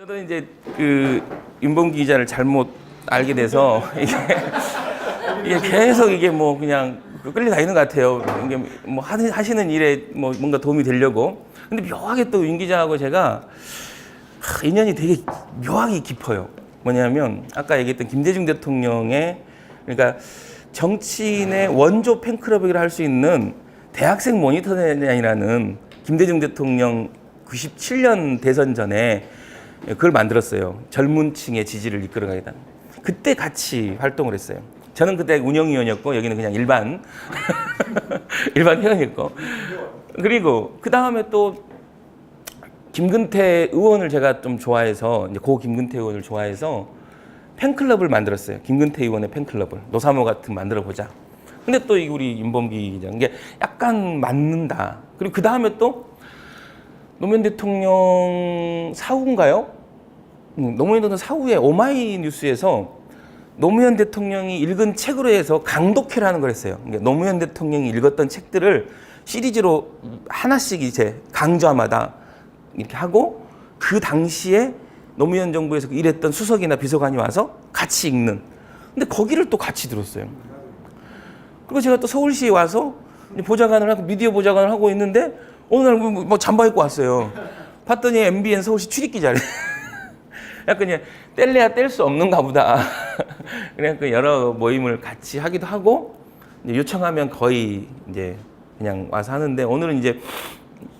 저도 이제 그 윤봉기 기자를 잘못 알게 돼서 이게 계속 이게 뭐 그냥 끌려다니는 것 같아요. 이게 뭐 하시는 일에 뭐 뭔가 도움이 되려고. 근데 묘하게 또 윤 기자하고 제가 인연이 되게 묘하게 깊어요. 뭐냐면 아까 얘기했던 김대중 대통령의 그러니까 정치인의 원조 팬클럽이라 할 수 있는 대학생 모니터단이라는 김대중 대통령 97년 대선 전에 그걸 만들었어요. 젊은 층의 지지를 이끌어가겠다. 그때 같이 활동을 했어요. 저는 그때 운영위원이었고 여기는 그냥 일반 회원이었고. 그리고 그 다음에 또 김근태 의원을 제가 좀 좋아해서 이제 고 김근태 의원을 좋아해서 팬클럽을 만들었어요. 김근태 의원의 팬클럽을 노사모 같은 만들어 보자. 근데 또 우리 윤범기 기자 이게 약간 맞는다. 그리고 그 다음에 또 노무현 대통령 사후인가요? 노무현 대통령 사후에 오마이뉴스에서 노무현 대통령이 읽은 책으로 해서 강독회라는 걸 했어요. 그러니까 노무현 대통령이 읽었던 책들을 시리즈로 하나씩 이제 강좌마다 이렇게 하고 그 당시에 노무현 정부에서 일했던 수석이나 비서관이 와서 같이 읽는. 근데 거기를 또 같이 들었어요. 그리고 제가 또 서울시에 와서 보좌관을 하고 미디어 보좌관을 하고 있는데 어느 날 뭐 잠바 입고 왔어요. 봤더니 MBN 서울시 출입기자래. 약간 그냥 뗄래야 뗄 수 없는가 보다. 그냥 그 여러 모임을 같이 하기도 하고 이제 요청하면 거의 이제 그냥 와서 하는데 오늘은 이제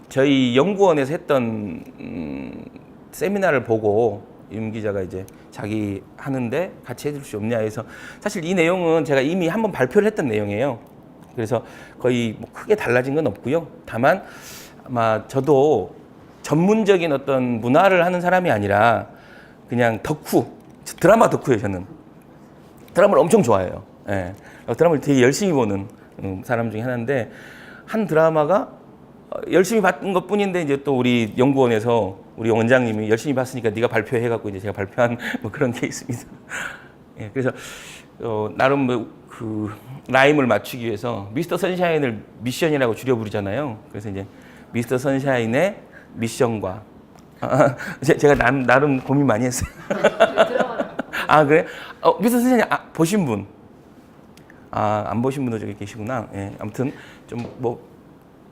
저희 연구원에서 했던 세미나를 보고 윤 기자가 이제 자기 하는데 같이 해줄 수 없냐 해서 사실 이 내용은 제가 이미 한번 발표를 했던 내용이에요. 그래서 거의 뭐 크게 달라진 건 없고요. 다만 아마 저도 전문적인 어떤 문화를 하는 사람이 아니라 그냥 덕후, 드라마 덕후예요. 저는 드라마를 엄청 좋아해요. 예. 드라마를 되게 열심히 보는 사람 중에 하나인데 한 드라마가 열심히 봤던 것뿐인데 이제 또 우리 연구원에서 우리 원장님이 열심히 봤으니까 네가 발표해갖고 이제 제가 발표한 뭐 그런 게 있습니다. 예, 그래서 나름 뭐 그 라임을 맞추기 위해서 미스터 선샤인을 미션이라고 줄여 부르잖아요. 그래서 이제 미스터 선샤인의 미션과 제가 나름 고민 많이 했어요. 아 그래? 미스터 선샤인 보신 분? 안 보신 분도 저기 계시구나. 예, 아무튼 좀 뭐.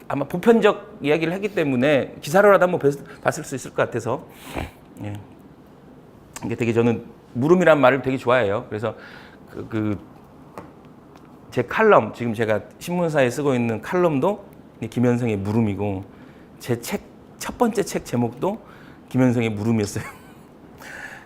아마 보편적 이야기를 했기 때문에 기사로라도 한번 봤을 수 있을 것 같아서 예. 이게 되게 저는 물음이란 말을 되게 좋아해요. 그래서 제 칼럼 지금 제가 신문사에 쓰고 있는 칼럼도 김현성의 물음이고 제 책 첫 번째 책 제목도 김현성의 물음이었어요.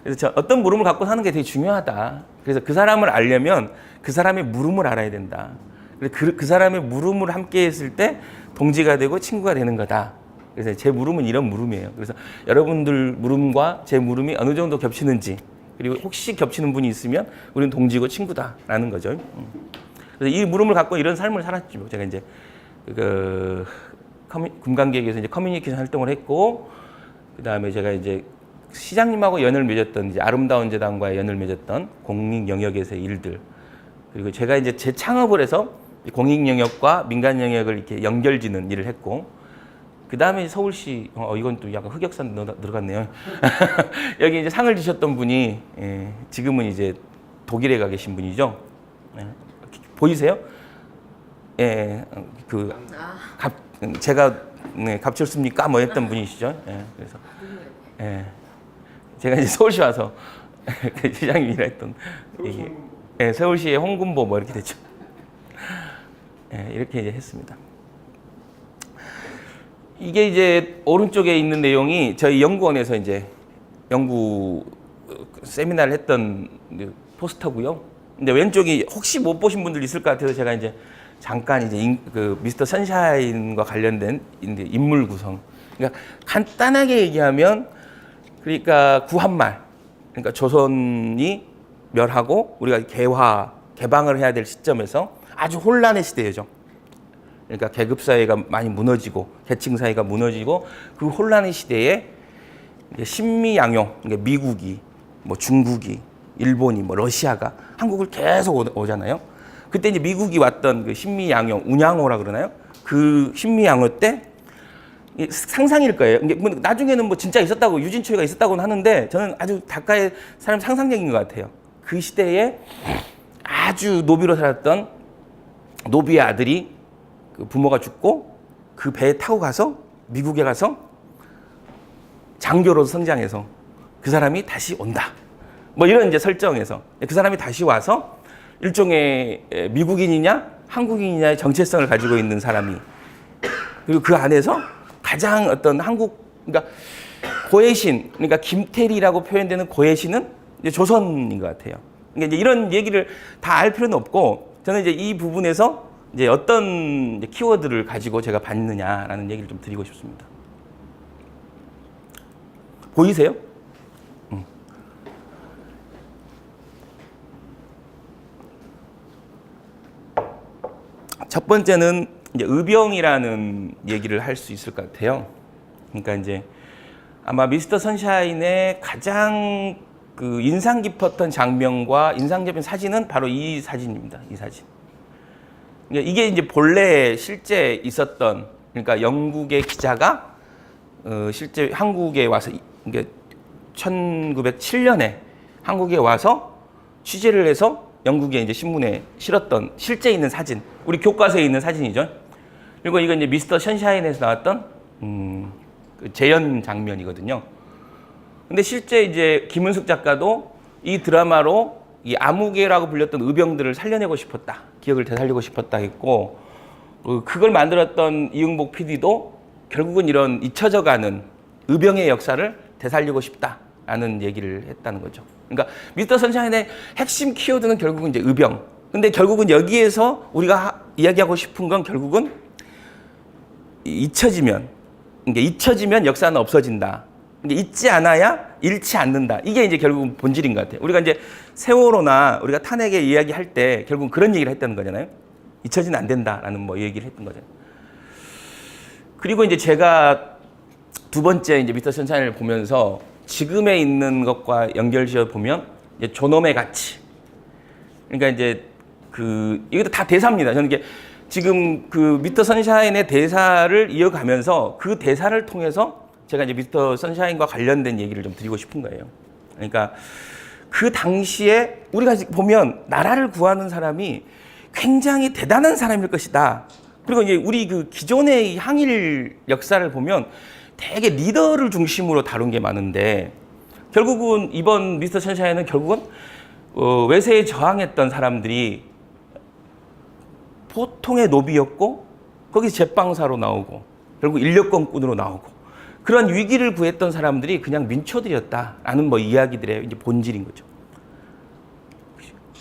그래서 어떤 물음을 갖고 사는 게 되게 중요하다. 그래서 그 사람을 알려면 그 사람의 물음을 알아야 된다. 그 사람의 물음을 함께 했을 때 동지가 되고 친구가 되는 거다. 그래서 제 물음은 이런 물음이에요. 그래서 여러분들 물음과 제 물음이 어느 정도 겹치는지 그리고 혹시 겹치는 분이 있으면 우리는 동지고 친구다라는 거죠. 그래서 이 물음을 갖고 이런 삶을 살았죠. 제가 이제 금강계에서 이제 커뮤니케이션 활동을 했고 그 다음에 제가 이제 시장님하고 연을 맺었던 이제 아름다운 재단과의 연을 맺었던 공익 영역에서의 일들 그리고 제가 이제 재창업을 해서 공익 영역과 민간 영역을 이렇게 연결짓는 일을 했고, 그 다음에 서울시, 이건 또 약간 흑역사 들어갔네요. 여기 이제 상을 주셨던 분이, 지금은 이제 독일에 가 계신 분이죠. 보이세요? 예, 제가 갑쳤습니까? 뭐 했던 분이시죠. 그래서, 제가 이제 서울시 와서 시장님이라 했던 얘기. 서울시의 홍군보 뭐 이렇게 됐죠. 이렇게 이제 했습니다. 이게 이제 오른쪽에 있는 내용이 저희 연구원에서 이제 연구 세미나를 했던 포스터고요. 근데 왼쪽이 혹시 못 보신 분들 있을 것 같아서 제가 이제 잠깐 이제 그 미스터 선샤인과 관련된 인물 구성. 그러니까 간단하게 얘기하면 그러니까 구한말. 그러니까 조선이 멸하고 우리가 개방을 해야 될 시점에서 아주 혼란의 시대죠. 그러니까 계급 사회가 많이 무너지고 계층 사회가 무너지고 그 혼란의 시대에 신미양용, 그러니까 미국이, 뭐 중국이, 일본이, 뭐 러시아가 한국을 계속 오잖아요. 그때 이제 미국이 왔던 그 신미양용, 운양호라 그러나요? 그 신미양호 때 이게 상상일 거예요. 이게 뭐 나중에는 뭐 진짜 있었다고 유진초이가 있었다고는 하는데 저는 아주 작가의 사람 상상력인 것 같아요. 그 시대에 아주 노비로 살았던 노비의 아들이 그 부모가 죽고 그 배에 타고 가서 미국에 가서 장교로 성장해서 그 사람이 다시 온다. 뭐 이런 이제 설정에서 그 사람이 다시 와서 일종의 미국인이냐 한국인이냐의 정체성을 가지고 있는 사람이 그리고 그 안에서 가장 어떤 한국 그러니까 고의 신 그러니까 김태리라고 표현되는 고의 신은 이제 조선인 것 같아요. 그러니까 이제 이런 얘기를 다 알 필요는 없고 저는 이제 이 부분에서 이제 어떤 이제 키워드를 가지고 제가 봤느냐라는 얘기를 좀 드리고 싶습니다. 보이세요? 첫 번째는 이제 의병이라는 얘기를 할 수 있을 것 같아요. 그러니까 이제 아마 미스터 선샤인의 가장 그 인상 깊었던 장면과 인상 깊은 사진은 바로 이 사진입니다. 이 사진. 그러니까 이게 이제 본래 실제 있었던 그러니까 영국의 기자가 실제 한국에 와서 이게 1907년에 한국에 와서 취재를 해서 영국에 이제 신문에 실었던 실제 있는 사진, 우리 교과서에 있는 사진이죠. 그리고 이건 이제 미스터 선샤인에서 나왔던 그 재연 장면이거든요. 근데 실제 이제 김은숙 작가도 이 드라마로 이 아무개라고 불렸던 의병들을 살려내고 싶었다, 기억을 되살리고 싶었다 했고, 그걸 만들었던 이응복 PD도 결국은 이런 잊혀져가는 의병의 역사를 되살리고 싶다라는 얘기를 했다는 거죠. 그러니까 미스터 선샤인의 핵심 키워드는 결국은 이제 의병. 근데 결국은 여기에서 우리가 이야기하고 싶은 건 결국은 잊혀지면, 그러니까 잊혀지면 역사는 없어진다. 근데 잊지 않아야 잃지 않는다. 이게 이제 결국은 본질인 것 같아요. 우리가 이제 세월호나 우리가 탄핵의 이야기할 때 결국은 그런 얘기를 했다는 거잖아요. 잊혀지면 안 된다라는 뭐 얘기를 했던 거잖아요. 그리고 이제 제가 두 번째 이제 미스터 선샤인을 보면서 지금에 있는 것과 연결지어 보면 이제 존엄의 가치. 그러니까 이제 이것도 다 대사입니다. 저는 이게 지금 그 미스터 선샤인의 대사를 이어가면서 그 대사를 통해서 제가 이제 미스터 선샤인과 관련된 얘기를 좀 드리고 싶은 거예요. 그러니까 그 당시에 우리가 보면 나라를 구하는 사람이 굉장히 대단한 사람일 것이다. 그리고 이제 우리 그 기존의 항일 역사를 보면 되게 리더를 중심으로 다룬 게 많은데 결국은 이번 미스터 선샤인은 결국은 외세에 저항했던 사람들이 보통의 노비였고 거기서 제빵사로 나오고 결국 인력거꾼으로 나오고 그런 위기를 구했던 사람들이 그냥 민초들이었다라는 뭐 이야기들의 이제 본질인 거죠.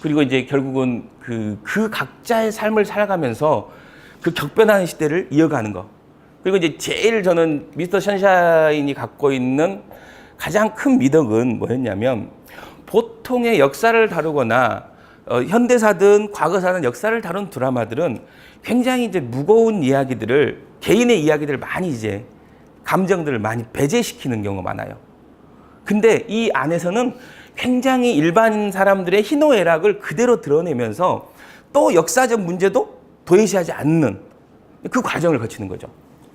그리고 이제 결국은 그 각자의 삶을 살아가면서 그 격변하는 시대를 이어가는 거. 그리고 이제 제일 저는 미스터 선샤인이 갖고 있는 가장 큰 미덕은 뭐였냐면 보통의 역사를 다루거나 현대사든 과거사든 역사를 다룬 드라마들은 굉장히 이제 무거운 이야기들을 개인의 이야기들을 많이 이제 감정들을 많이 배제시키는 경우가 많아요. 근데 이 안에서는 굉장히 일반 사람들의 희노애락을 그대로 드러내면서 또 역사적 문제도 도외시하지 않는 그 과정을 거치는 거죠.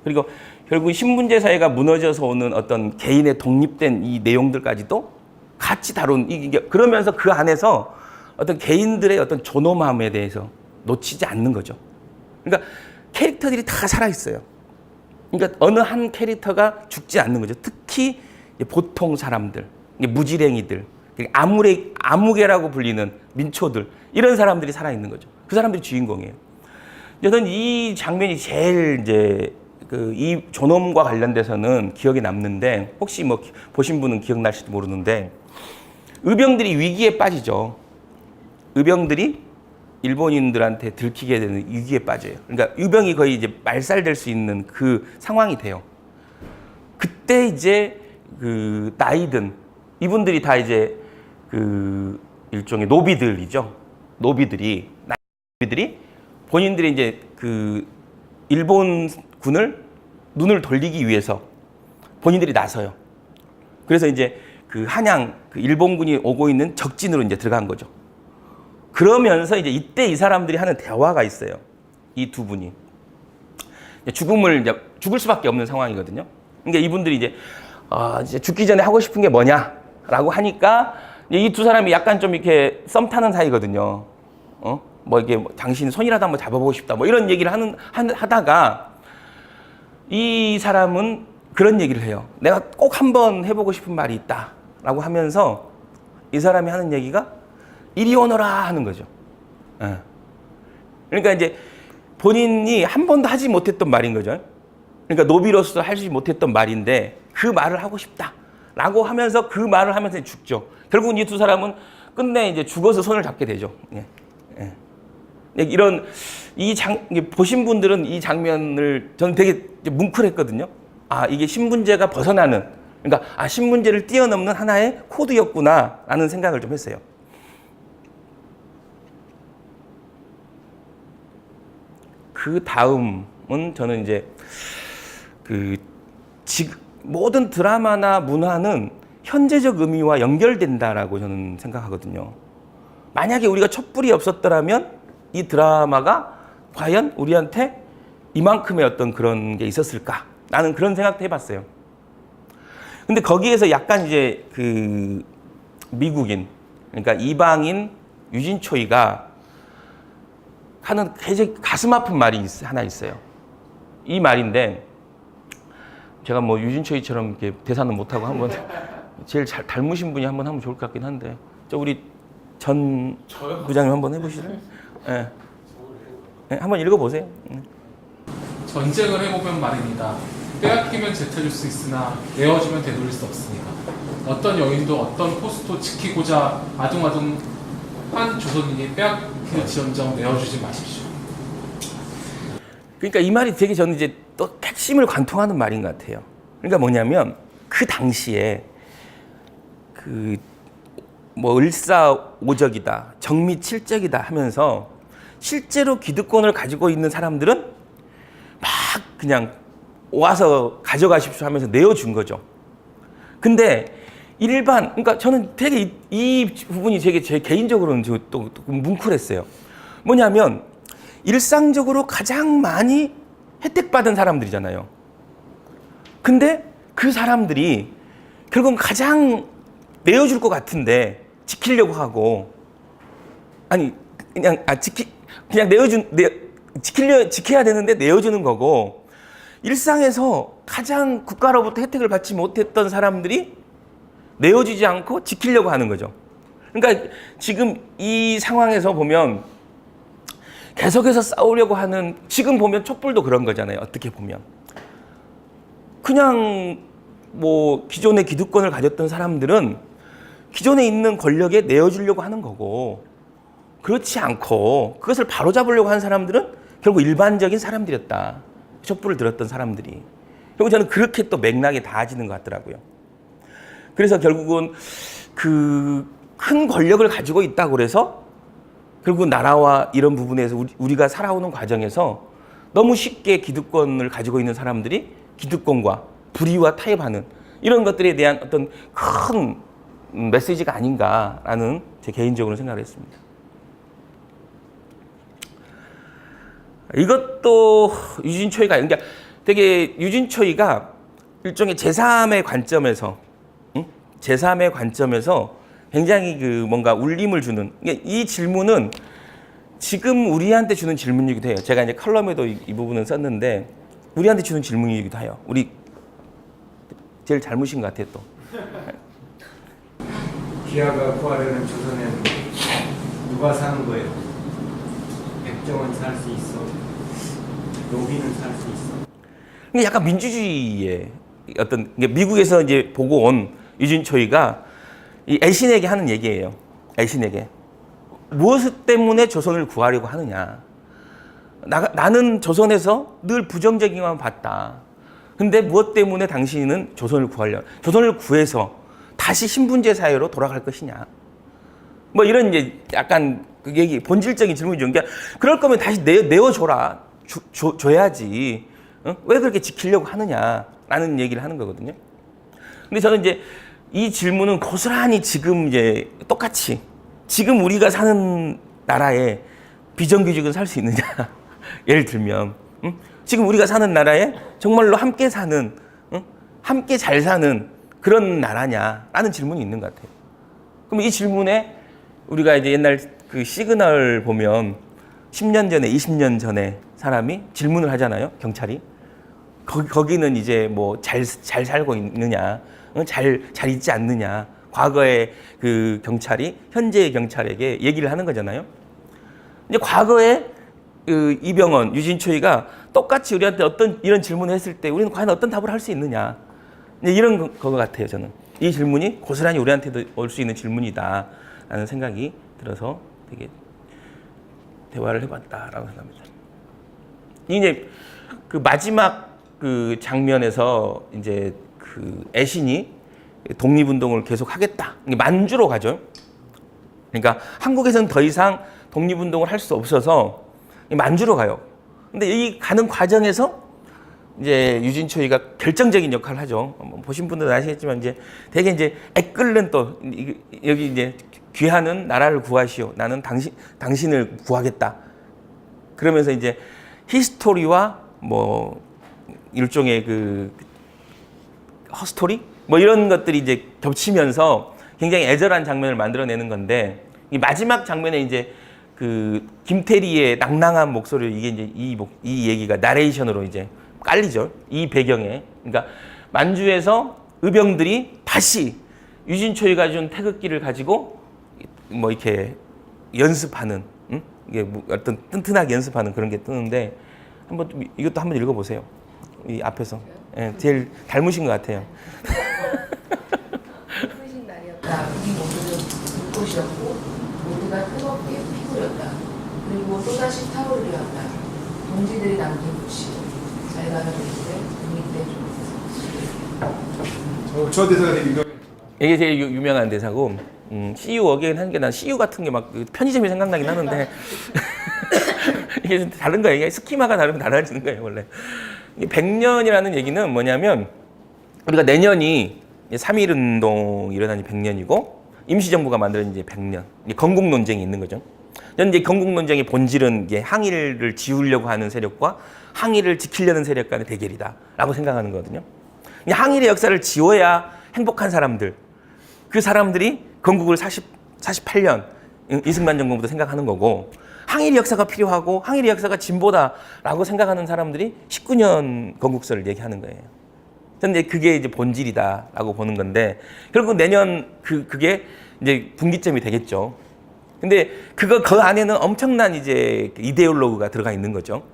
그리고 결국 신분제 사회가 무너져서 오는 어떤 개인의 독립된 이 내용들까지도 같이 다룬 그러면서 그 안에서 어떤 개인들의 어떤 존엄함에 대해서 놓치지 않는 거죠. 그러니까 캐릭터들이 다 살아있어요. 그러니까 어느 한 캐릭터가 죽지 않는 거죠. 특히 보통 사람들, 무지랭이들, 아무개라고 불리는 민초들 이런 사람들이 살아있는 거죠. 그 사람들이 주인공이에요. 저는 이 장면이 제일 이제 이 존엄과 관련돼서는 기억에 남는데 혹시 뭐 보신 분은 기억나실지 모르는데 의병들이 위기에 빠지죠. 의병들이 일본인들한테 들키게 되는 위기에 빠져요. 그러니까 의병이 거의 이제 말살될 수 있는 그 상황이 돼요. 그때 이제 그 나이든 이분들이 다 이제 그 일종의 노비들이죠. 노비들이 본인들이 이제 그 일본군을 눈을 돌리기 위해서 본인들이 나서요. 그래서 이제 그 한양 그 일본군이 오고 있는 적진으로 이제 들어간 거죠. 그러면서 이제 이때 이 사람들이 하는 대화가 있어요. 이 두 분이. 죽을 수밖에 없는 상황이거든요. 그러니까 이분들이 이제 죽기 전에 하고 싶은 게 뭐냐라고 하니까 이 두 사람이 약간 좀 이렇게 썸 타는 사이거든요. 뭐 이게 당신 손이라도 한번 잡아보고 싶다. 뭐 이런 얘기를 하다가 이 사람은 그런 얘기를 해요. 내가 꼭 한번 해보고 싶은 말이 있다라고 하면서 이 사람이 하는 얘기가 이리 오너라 하는 거죠. 그러니까 이제 본인이 한 번도 하지 못했던 말인 거죠. 그러니까 노비로서 하지 못했던 말인데 그 말을 하고 싶다라고 하면서 그 말을 하면서 죽죠. 결국은 이 두 사람은 끝내 이제 죽어서 손을 잡게 되죠. 이런 보신 분들은 이 장면을 저는 되게 뭉클했거든요. 아, 이게 신분제가 벗어나는, 그러니까 신분제를 뛰어넘는 하나의 코드였구나라는 생각을 좀 했어요. 그 다음은 저는 이제 모든 드라마나 문화는 현재적 의미와 연결된다라고 저는 생각하거든요. 만약에 우리가 촛불이 없었더라면 이 드라마가 과연 우리한테 이만큼의 어떤 그런 게 있었을까? 나는 그런 생각도 해봤어요. 근데 거기에서 약간 이제 미국인, 그러니까 이방인 유진초이가 하는 굉장히 가슴 아픈 말이 하나 있어요. 이 말인데, 제가 뭐 유진초이처럼 이렇게 대사는 못하고 한번 제일 잘 닮으신 분이 한번 하면 좋을 것 같긴 한데, 우리 전 부장님 한번 해보시죠. 네. 네, 한번 읽어보세요. 전쟁을 해보면 말입니다. 빼앗기면 되찾을 수 있으나 내어주면 되돌릴 수 없습니다. 어떤 여인도 어떤 포스도 지키고자 아둥아둥한 조선인이 빼앗기지언정 내어주지 마십시오. 그러니까 이 말이 되게 저는 이제 또 핵심을 관통하는 말인 것 같아요. 그러니까 뭐냐면 그 당시에 을사오적이다, 정미칠적이다 하면서 실제로 기득권을 가지고 있는 사람들은 막 그냥 와서 가져가십시오 하면서 내어준 거죠. 근데 그러니까 저는 되게 이 부분이 되게 제 개인적으로는 또 뭉클했어요. 뭐냐면 일상적으로 가장 많이 혜택받은 사람들이잖아요. 근데 그 사람들이 결국은 가장 내어줄 것 같은데 지키려고 하고, 지켜야 되는데 내어주는 거고, 일상에서 가장 국가로부터 혜택을 받지 못했던 사람들이 내어주지 않고 지키려고 하는 거죠. 그러니까 지금 이 상황에서 보면 계속해서 싸우려고 하는, 지금 보면 촛불도 그런 거잖아요. 어떻게 보면 그냥 기존의 기득권을 가졌던 사람들은 기존에 있는 권력에 내어주려고 하는 거고, 그렇지 않고 그것을 바로잡으려고 하는 사람들은 결국 일반적인 사람들이었다. 촛불을 들었던 사람들이. 그리고 저는 그렇게 또 맥락이 닿아지는 것 같더라고요. 그래서 결국은 큰 권력을 가지고 있다고 그래서 결국 나라와 이런 부분에서 우리가 살아오는 과정에서 너무 쉽게 기득권을 가지고 있는 사람들이 기득권과 불의와 타협하는 이런 것들에 대한 어떤 큰 메시지가 아닌가라는 제 개인적으로 생각을 했습니다. 이것도 유진초이가, 그러니까 되게 유진초이가 일종의 제3의 관점에서, 제3의 관점에서 굉장히 뭔가 울림을 주는, 이 질문은 지금 우리한테 주는 질문이기도 해요. 제가 이제 컬럼에도 이 부분은 썼는데 우리한테 주는 질문이기도 해요. 우리 제일 젊으신 것 같아요, 또. 기아가 구하려는 조선에는 누가 사는 거예요? 백정은 살 수 있어. 노비는 살 수 있어. 약간 민주주의의 어떤, 미국에서 이제 보고 온 유진초이가 이 애신에게 하는 얘기예요. 애신에게. 무엇 때문에 조선을 구하려고 하느냐. 나는 조선에서 늘 부정적인만 봤다. 근데 무엇 때문에 당신은 조선을 구해서 다시 신분제 사회로 돌아갈 것이냐. 이런 이제 약간 얘기, 본질적인 질문이죠. 그러니까 그럴 거면 다시 내어줘라. 줘야지. 왜 그렇게 지키려고 하느냐라는 얘기를 하는 거거든요. 근데 저는 이제 이 질문은 고스란히 지금 이제 똑같이 지금 우리가 사는 나라에 비정규직은 살 수 있느냐. 예를 들면 지금 우리가 사는 나라에 정말로 함께 사는, 응? 함께 잘 사는 그런 나라냐라는 질문이 있는 것 같아요. 그럼 이 질문에 우리가 이제 옛날 그 시그널 보면 10년 전에, 20년 전에 사람이 질문을 하잖아요. 경찰이. 거기는 이제 뭐 잘 살고 있느냐, 잘 있지 않느냐. 과거의 그 경찰이 현재의 경찰에게 얘기를 하는 거잖아요. 이제 과거에 그 이병헌, 유진초이가 똑같이 우리한테 어떤 이런 질문을 했을 때 우리는 과연 어떤 답을 할 수 있느냐. 이제 이런 거 같아요, 저는. 이 질문이 고스란히 우리한테도 올 수 있는 질문이다라는 생각이 들어서 되게 대화를 해봤다라고 생각합니다. 이제 그 마지막 그 장면에서 이제 그 애신이 독립운동을 계속 하겠다. 만주로 가죠. 그러니까 한국에서는 더 이상 독립운동을 할 수 없어서 만주로 가요. 근데 이 가는 과정에서 이제 유진초이가 결정적인 역할을 하죠. 보신 분들은 아시겠지만 이제 되게 이제 애끓는 또 여기 이제 귀하는 나라를 구하시오. 나는 당신을 구하겠다. 그러면서 이제 히스토리와 뭐 일종의 그 허스토리 뭐 이런 것들이 이제 겹치면서 굉장히 애절한 장면을 만들어내는 건데 이 마지막 장면에 이제 그 김태리의 낭낭한 목소리를 이게 이제 이 얘기가 나레이션으로 이제 깔리죠. 이 배경에. 그러니까 만주에서 의병들이 다시 유진초이가 준 태극기를 가지고 뭐 이렇게 연습하는, 응? 이게 뭐 어떤 튼튼하게 연습하는 그런 게 뜨는데 이것도 한번 읽어보세요. 이 앞에서. 예, 제일 닮으신 것 같아요. 흐르신 날이었다. 우리 모두는 불꽃이었고 모두가 뜨겁게 피부렸다. 그리고 또다시 타오르려었다. 동지들이 남긴 불씨. 잘 가는 길에 국민대 좀. 저 대사가 되게 유명해요. 이게 제일 유명한 대사고, See you again 하는 게 난 See you 같은 게 막 편의점이 생각나긴 하는데 이게 좀 다른 거예요. 이게 스키마가 다르면 달라지는 거예요, 원래. 100년이라는 얘기는 뭐냐면 우리가 내년이 3.1운동이 일어난 지 100년이고 임시정부가 만들어진 지 100년. 건국 논쟁이 있는 거죠. 저는 이제 건국 논쟁의 본질은 이제 항일을 지우려고 하는 세력과 항일을 지키려는 세력 간의 대결이다라고 생각하는 거거든요. 항일의 역사를 지워야 행복한 사람들, 그 사람들이 건국을 48년 이승만 정권부터 생각하는 거고 항일의 역사가 필요하고 항일의 역사가 진보다라고 생각하는 사람들이 19년 건국설을 얘기하는 거예요. 근데 그게 이제 본질이다라고 보는 건데 결국 내년 그게 이제 분기점이 되겠죠. 근데 그 안에는 엄청난 이제 이데올로그가 들어가 있는 거죠.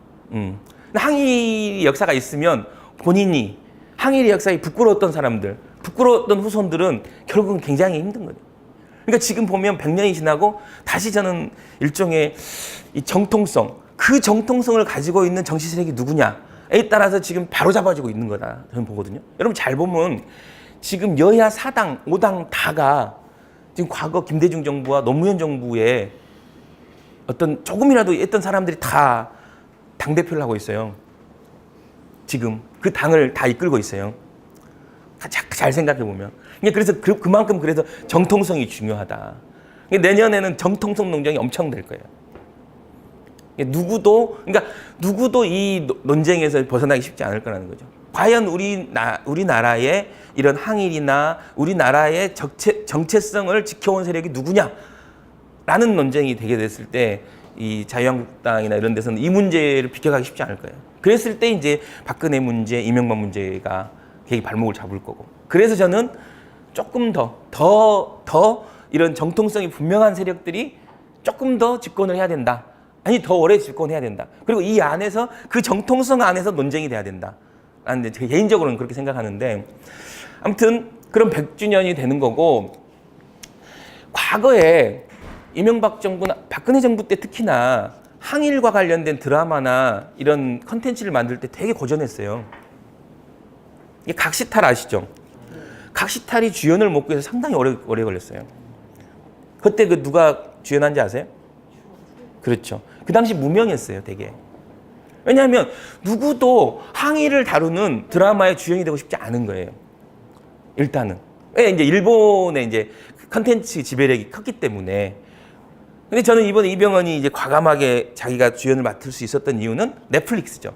항일의 역사가 있으면 본인이 항일의 역사에 부끄러웠던 사람들, 부끄러웠던 후손들은 결국은 굉장히 힘든 거예요. 그러니까 지금 보면 100년이 지나고 다시 저는 일종의 이 정통성, 그 정통성을 가지고 있는 정치 세력이 누구냐에 따라서 지금 바로 잡아지고 있는 거다 저는 보거든요. 여러분 잘 보면 지금 여야 4당, 5당 다가 지금 과거 김대중 정부와 노무현 정부의 어떤 조금이라도 했던 사람들이 다 당대표를 하고 있어요. 지금 그 당을 다 이끌고 있어요. 잘 생각해 보면. 그래서 그만큼 그래서 정통성이 중요하다. 내년에는 정통성 논쟁이 엄청 될 거예요. 누구도 이 논쟁에서 벗어나기 쉽지 않을 거라는 거죠. 과연 우리나라의 이런 항일이나 우리나라의 정체성을 지켜온 세력이 누구냐라는 논쟁이 되게 됐을 때 이 자유한국당이나 이런 데서는 이 문제를 비켜가기 쉽지 않을 거예요. 그랬을 때 이제 박근혜 문제, 이명박 문제가 되게 발목을 잡을 거고. 그래서 저는 조금 더 이런 정통성이 분명한 세력들이 조금 더 집권을 해야 된다. 아니 더 오래 집권해야 된다. 그리고 이 안에서 그 정통성 안에서 논쟁이 돼야 된다. 라는 제 개인적으로는 그렇게 생각하는데 아무튼 그런 100주년이 되는 거고 과거에 이명박 정부나 박근혜 정부 때 특히나 항일과 관련된 드라마나 이런 컨텐츠를 만들 때 되게 고전했어요. 이게 각시탈 아시죠? 각시탈이 주연을 못 구해서 상당히 오래 걸렸어요. 그때 그 누가 주연한지 아세요? 그렇죠. 그 당시 무명했어요, 되게. 왜냐하면 누구도 항일을 다루는 드라마의 주연이 되고 싶지 않은 거예요. 일단은. 왜 이제 일본의 이제 컨텐츠 지배력이 컸기 때문에. 근데 저는 이번에 이병헌이 이제 과감하게 자기가 주연을 맡을 수 있었던 이유는 넷플릭스죠.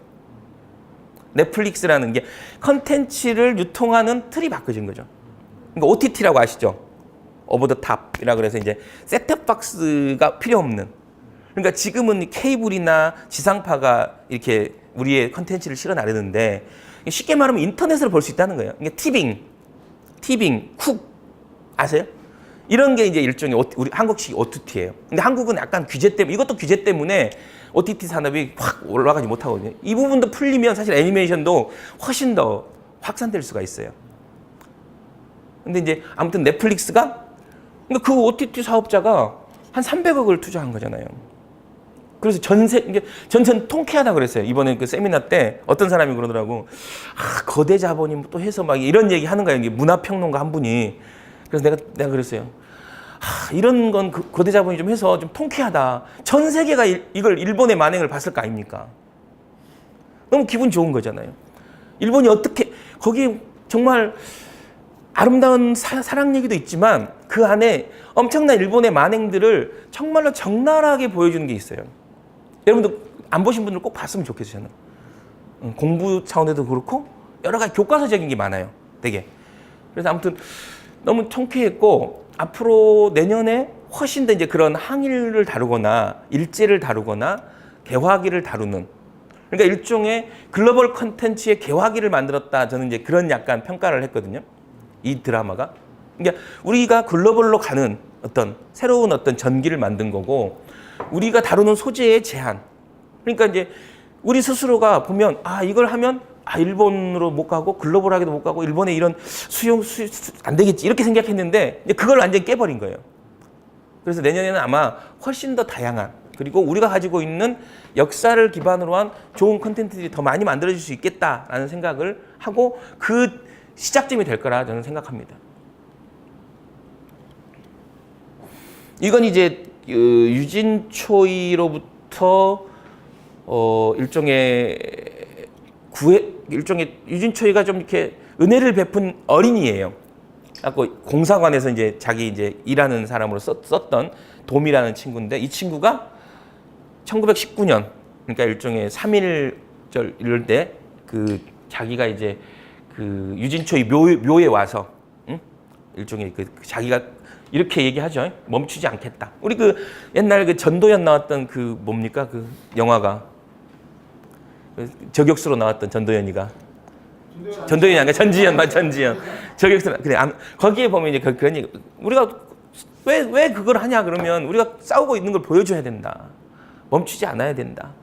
넷플릭스라는 게 컨텐츠를 유통하는 틀이 바꿔진 거죠. 그러니까 OTT라고 아시죠? 오버 더 탑이라 그래서 이제 셋톱박스가 필요 없는. 그러니까 지금은 케이블이나 지상파가 이렇게 우리의 컨텐츠를 실어 나르는데 쉽게 말하면 인터넷으로 볼 수 있다는 거예요. 이게 티빙, 쿡 아세요? 이런 게 이제 일종의 우리 한국식 OTT예요. 근데 한국은 약간 규제 때문에 이것도 규제 때문에 OTT 산업이 확 올라가지 못하거든요. 이 부분도 풀리면 사실 애니메이션도 훨씬 더 확산될 수가 있어요. 근데 이제 아무튼 넷플릭스가 그러니까 그 OTT 사업자가 한 300억을 투자한 거잖아요. 그래서 이게 전선 통쾌하다 그랬어요. 이번에 그 세미나 때 어떤 사람이 그러더라고. 거대 자본이 또 해서 막 이런 얘기 하는 거예요. 이게 문화평론가 한 분이. 그래서 내가 그랬어요. 이런 건 거대 자본이 좀 해서 좀 통쾌하다. 전 세계가 이걸 일본의 만행을 봤을 거 아닙니까? 너무 기분 좋은 거잖아요. 일본이 어떻게 거기에 정말 아름다운 사랑 얘기도 있지만 그 안에 엄청난 일본의 만행들을 정말로 적나라하게 보여주는 게 있어요. 여러분도 안 보신 분들 꼭 봤으면 좋겠어요. 저는 공부 차원에도 그렇고 여러 가지 교과서적인 게 많아요. 되게. 그래서 아무튼 너무 통쾌했고 앞으로 내년에 훨씬 더 이제 그런 항일을 다루거나 일제를 다루거나 개화기를 다루는 그러니까 일종의 글로벌 콘텐츠의 개화기를 만들었다. 저는 이제 그런 약간 평가를 했거든요. 이 드라마가. 그러니까 우리가 글로벌로 가는 어떤 새로운 어떤 전기를 만든 거고 우리가 다루는 소재의 제한. 그러니까 이제 우리 스스로가 보면 이걸 하면 일본으로 못 가고 글로벌하게도 못 가고 일본의 이런 수용 안 되겠지 이렇게 생각했는데 이제 그걸 완전히 깨버린 거예요. 그래서 내년에는 아마 훨씬 더 다양한 그리고 우리가 가지고 있는 역사를 기반으로 한 좋은 콘텐츠들이 더 많이 만들어질 수 있겠다라는 생각을 하고 그 시작점이 될 거라 저는 생각합니다. 이건 이제 유진초이로부터 일종의 유진초이가 좀 이렇게 은혜를 베푼 어린이예요. 공사관에서 이제 자기 이제 일하는 사람으로 썼던 돔이라는 친구인데 이 친구가 1919년 그러니까 일종의 3.1절 이럴 때 그 자기가 이제 그 유진초이 묘에 와서 일종의 그 자기가 이렇게 얘기하죠. 멈추지 않겠다. 우리 그 옛날 그 전도연 나왔던 그 뭡니까 그 영화가 저격수로 나왔던 전도연이가 전도연이 아니라 전지현 저격수 그래 거기에 보면 이제 그런 얘기 우리가 왜 그걸 하냐 그러면 우리가 싸우고 있는 걸 보여줘야 된다. 멈추지 않아야 된다.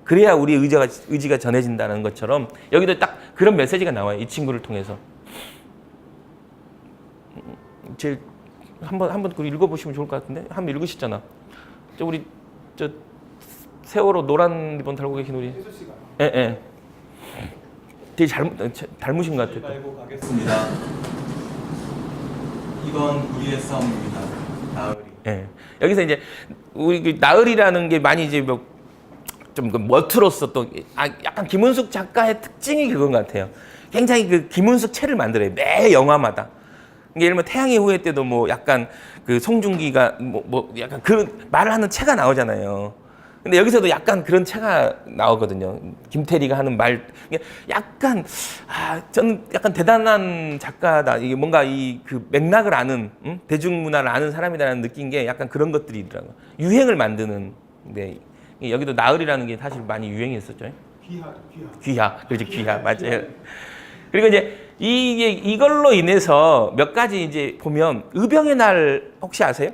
그래야 우리 의지가 전해진다는 것처럼 여기도 딱 그런 메시지가 나와요. 이 친구를 통해서. 제일 한번 그거 읽어보시면 좋을 것 같은데 한번 읽으시잖아. 우리 세월호 노란 리본 달고 계신 우리. 예. 되게 닮으신 것 같아요. 말고 가겠습니다. 이건 우리의 싸움입니다. 나으리. 예. 여기서 이제 우리 그 나으리라는 게 많이 이제 좀 멋투로서 또 약간 김은숙 작가의 특징이 그건 것 같아요. 굉장히 그 김은숙 체를 만들어요. 매 영화마다. 예를 들면 태양의 후예 때도 뭐 약간 그 송중기가 뭐 약간 그런 말을 하는 체가 나오잖아요. 근데 여기서도 약간 그런 체가 나오거든요. 김태리가 하는 말 약간 저는 약간 대단한 작가다. 이게 뭔가 이 그 맥락을 아는 대중문화를 아는 사람이라는 느낀 게 약간 그런 것들이 있더라고요. 유행을 만드는. 네. 여기도 나으리라는 게 사실 많이 유행했었죠. 귀하. 그렇지 귀하 맞아요. 그리고 이제 이걸로 인해서 몇 가지 이제 보면 의병의 날 혹시 아세요?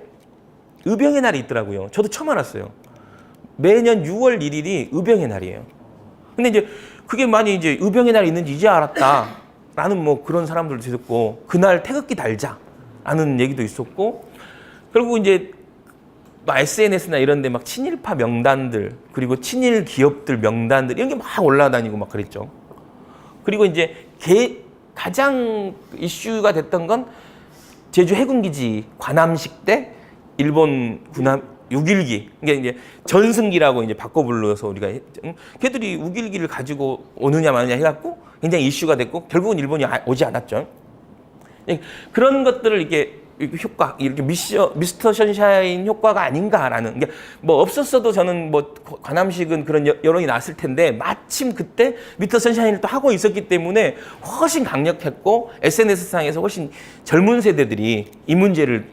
의병의 날이 있더라고요. 저도 처음 알았어요. 매년 6월 1일이 의병의 날이에요. 근데 이제 그게 많이 이제 의병의 날이 있는지 이제 알았다라는 뭐 그런 사람들도 있었고 그날 태극기 달자라는 얘기도 있었고 그리고 이제 SNS나 이런 데 막 친일파 명단들 그리고 친일 기업들 명단들 이런 게 막 올라다니고 막 그랬죠. 그리고 이제 가장 이슈가 됐던 건 제주 해군기지 관함식 때 일본 군함 6.1기 그러니까 이제 전승기라고 이제 바꿔 불러서 우리가 걔들이 6.1기를 가지고 오느냐 마느냐 해갖고 굉장히 이슈가 됐고 결국은 일본이 오지 않았죠. 그런 것들을 이렇게 효과, 이렇게 미스터 선샤인 효과가 아닌가라는 게 뭐 없었어도 저는 뭐 관함식은 그런 여론이 났을 텐데 마침 그때 미스터 선샤인을 또 하고 있었기 때문에 훨씬 강력했고 SNS상에서 훨씬 젊은 세대들이 이 문제를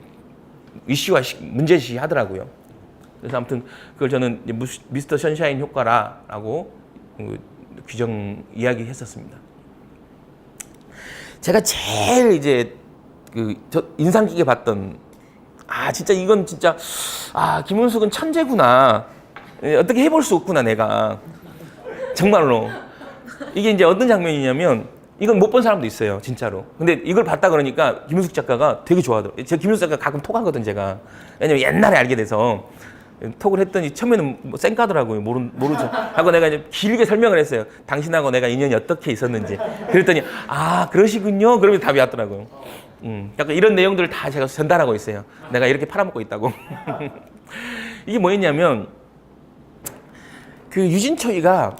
문제시 하더라고요. 그래서 아무튼 그걸 저는 미스터 선샤인 효과라고 이야기했었습니다. 제가 제일 이제 저 인상 깊게 봤던 진짜 이건 진짜 김은숙은 천재구나. 어떻게 해볼 수 없구나 내가 정말로. 이게 이제 어떤 장면이냐면 이건 못 본 사람도 있어요 진짜로. 근데 이걸 봤다 그러니까 김은숙 작가가 되게 좋아하더라고요. 제가 김은숙 작가 가끔 톡하거든 제가. 왜냐면 옛날에 알게 돼서 톡을 했더니 처음에는 뭐 쌩까더라고요. 모르죠. 하고 내가 이제 길게 설명을 했어요. 당신하고 내가 인연이 어떻게 있었는지. 그랬더니 그러시군요. 그러면 답이 왔더라고요. 약간 이런 내용들을 다 제가 전달하고 있어요. 내가 이렇게 팔아먹고 있다고. 이게 뭐였냐면 그 유진초이가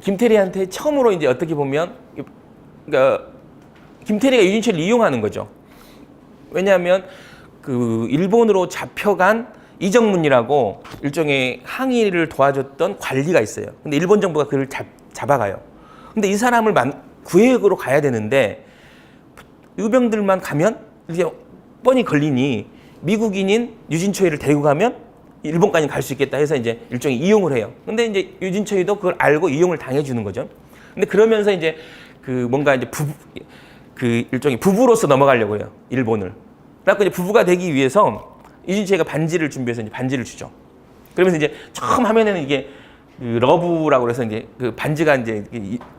김태리한테 처음으로 이제 어떻게 보면 그러니까 김태리가 유진초이를 이용하는 거죠. 왜냐하면 그 일본으로 잡혀간 이정문이라고 일종의 항의를 도와줬던 관리가 있어요. 근데 일본 정부가 그를 잡아가요. 근데 이 사람을 구해역으로 가야 되는데 의병들만 가면 이제 뻔히 걸리니 미국인인 유진초이를 데리고 가면 일본까지 갈 수 있겠다 해서 이제 일종의 이용을 해요. 근데 이제 유진초이도 그걸 알고 이용을 당해주는 거죠. 근데 그러면서 이제 그 뭔가 이제 그 일종의 부부로서 넘어가려고 해요. 일본을. 그래갖고 이제 부부가 되기 위해서 유진초이가 반지를 준비해서 이제 반지를 주죠. 그러면서 이제 처음 화면에는 이게 그 러브라고 해서 이제 그 반지가 이제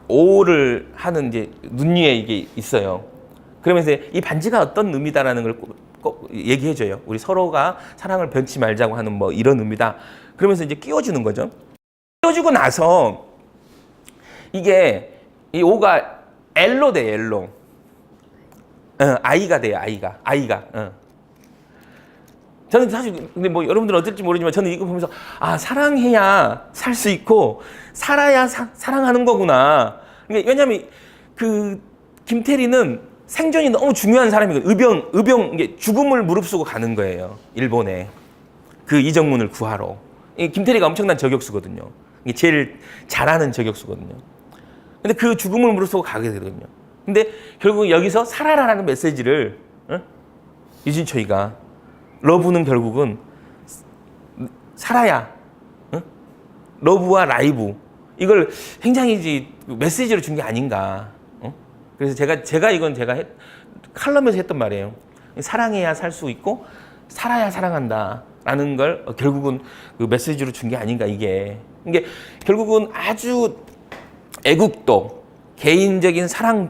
오를 하는 이제 눈 위에 이게 있어요. 그러면서 이 반지가 어떤 의미다라는 걸 꼭 얘기해줘요. 우리 서로가 사랑을 변치 말자고 하는 뭐 이런 의미다. 그러면서 이제 끼워주는 거죠. 끼워주고 나서 이게 이 오가 L로 돼, L로. 아이가 돼요, 아이가. 저는 사실 근데 뭐 여러분들은 어떨지 모르지만 저는 이거 보면서 사랑해야 살 수 있고 살아야 사랑하는 거구나. 그러니까 왜냐하면 그 김태리는 생존이 너무 중요한 사람이거든요. 의병 이게 죽음을 무릅쓰고 가는 거예요. 일본에 그 이정문을 구하러. 김태리가 엄청난 저격수거든요. 이게 제일 잘하는 저격수거든요. 근데 그 죽음을 무릅쓰고 가게 되거든요. 근데 결국 여기서 살아라라는 메시지를 유진초이가 러브는 결국은 살아야 러브와 라이브 이걸 굉장히 메시지로 준 게 아닌가. 그래서 제가 이건 칼럼에서 했던 말이에요. 사랑해야 살 수 있고 살아야 사랑한다라는 걸 결국은 그 메시지로 준 게 아닌가 이게 결국은 아주 애국도 개인적인 사랑도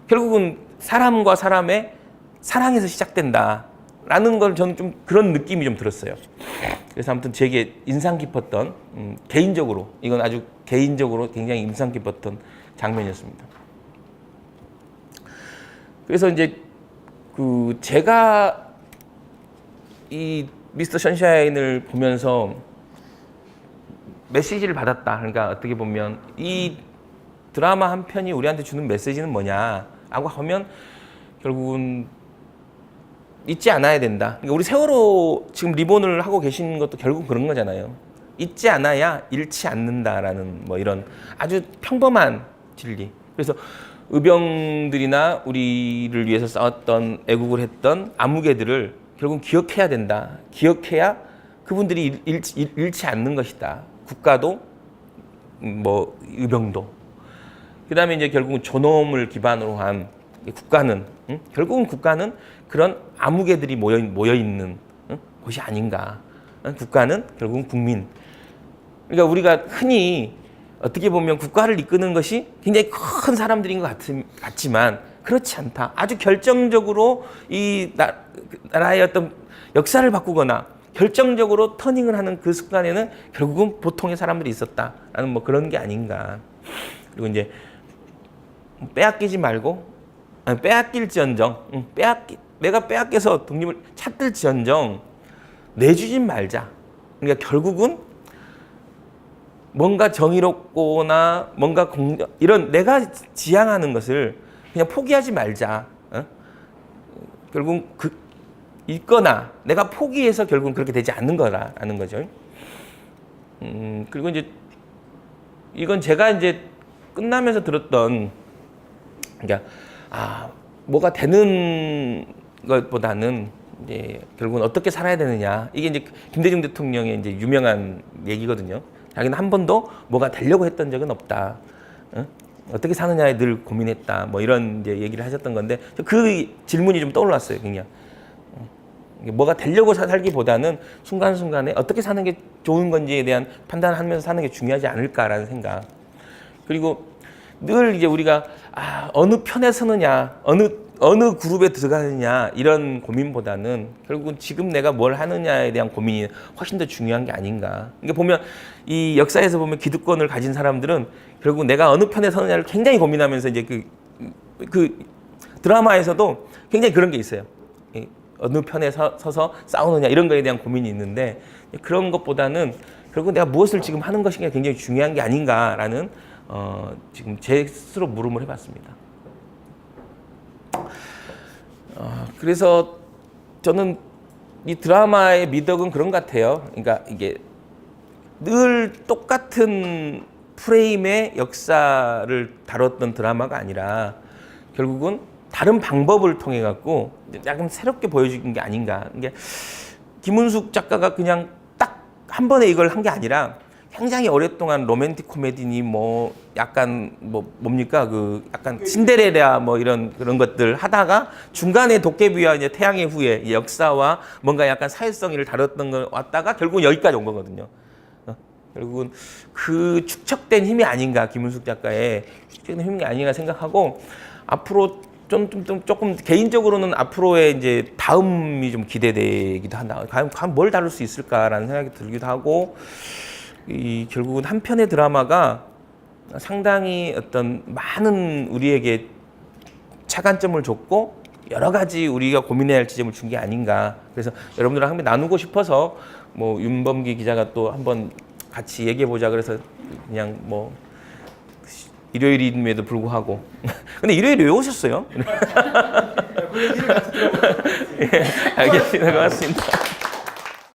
결국은 사람과 사람의 사랑에서 시작된다라는 걸 저는 좀 그런 느낌이 좀 들었어요. 그래서 아무튼 제게 인상 깊었던 개인적으로 이건 아주 개인적으로 굉장히 인상 깊었던 장면이었습니다. 그래서 이제 제가 이 미스터 선샤인을 보면서 메시지를 받았다. 그러니까 어떻게 보면 이 드라마 한 편이 우리한테 주는 메시지는 뭐냐라고 하면 결국은 잊지 않아야 된다. 그러니까 우리 세월호 지금 리본을 하고 계신 것도 결국 그런 거잖아요. 잊지 않아야 잃지 않는다라는 뭐 이런 아주 평범한 진리. 그래서 의병들이나 우리를 위해서 싸웠던 애국을 했던 아무개들을 결국 기억해야 된다. 기억해야 그분들이 잃지 않는 것이다. 국가도 뭐 의병도. 그다음에 이제 결국은 존엄을 기반으로 한 국가는 결국은 국가는 그런 아무개들이 모여 있는 곳이 아닌가. 국가는 결국은 국민. 그러니까 우리가 흔히 어떻게 보면 국가를 이끄는 것이 굉장히 큰 사람들인 것 같지만 그렇지 않다. 아주 결정적으로 이 나라의 어떤 역사를 바꾸거나 결정적으로 터닝을 하는 그 순간에는 결국은 보통의 사람들이 있었다라는 뭐 그런 게 아닌가. 그리고 이제 빼앗기지 말고 빼앗길지언정 내가 빼앗겨서 독립을 찾을지언정 내주진 말자. 그러니까 결국은 뭔가 정의롭거나 뭔가 이런 내가 지향하는 것을 그냥 포기하지 말자. 결국 있거나 내가 포기해서 결국은 그렇게 되지 않는 거라는 거죠. 그리고 이제 이건 제가 이제 끝나면서 들었던, 그러니까 뭐가 되는 것보다는 이제 결국은 어떻게 살아야 되느냐, 이게 이제 김대중 대통령의 이제 유명한 얘기거든요. 자기는 한 번도 뭐가 되려고 했던 적은 없다. 어떻게 사느냐에 늘 고민했다. 뭐 이런 이제 얘기를 하셨던 건데 그 질문이 좀 떠올랐어요, 그냥. 뭐가 되려고 살기보다는 순간순간에 어떻게 사는 게 좋은 건지에 대한 판단을 하면서 사는 게 중요하지 않을까라는 생각. 그리고 늘 이제 우리가 어느 편에 서느냐, 어느 그룹에 들어가느냐 이런 고민보다는 결국은 지금 내가 뭘 하느냐에 대한 고민이 훨씬 더 중요한 게 아닌가. 이게 보면 이 역사에서 보면 기득권을 가진 사람들은 결국 내가 어느 편에 서느냐를 굉장히 고민하면서 이제 그 드라마에서도 굉장히 그런 게 있어요. 어느 편에 서서 싸우느냐 이런 거에 대한 고민이 있는데 그런 것보다는 결국 내가 무엇을 지금 하는 것이 굉장히 중요한 게 아닌가라는 지금 제 스스로 물음을 해봤습니다. 그래서 저는 이 드라마의 미덕은 그런 것 같아요. 그러니까 이게 늘 똑같은 프레임의 역사를 다뤘던 드라마가 아니라 결국은 다른 방법을 통해 갖고 약간 새롭게 보여준 게 아닌가. 이게 김은숙 작가가 그냥 딱 한 번에 이걸 한 게 아니라 굉장히 오랫동안 로맨틱 코미디니 뭐 약간 뭐 뭡니까 그 약간 신데렐라 뭐 이런 그런 것들 하다가 중간에 도깨비와 이제 태양의 후예 이 역사와 뭔가 약간 사회성을 다뤘던 걸 왔다가 결국은 여기까지 온 거거든요. 결국은 그 축적된 힘이 아닌가, 김은숙 작가의 축적된 힘이 아닌가 생각하고 앞으로 조금 개인적으로는 앞으로의 이제 다음이 좀 기대되기도 한다. 과연 뭘 다룰 수 있을까라는 생각이 들기도 하고, 결국은 한 편의 드라마가 상당히 어떤 많은 우리에게 차관점을 줬고 여러 가지 우리가 고민해야 할 지점을 준 게 아닌가. 그래서 여러분들랑 한번 나누고 싶어서 뭐 윤범기 기자가 또 한번 같이 얘기해 보자 그래서 그냥 뭐 일요일임에도 불구하고 근데 일요일에 왜 오셨어요? 예, 알겠습니다. 고맙습니다.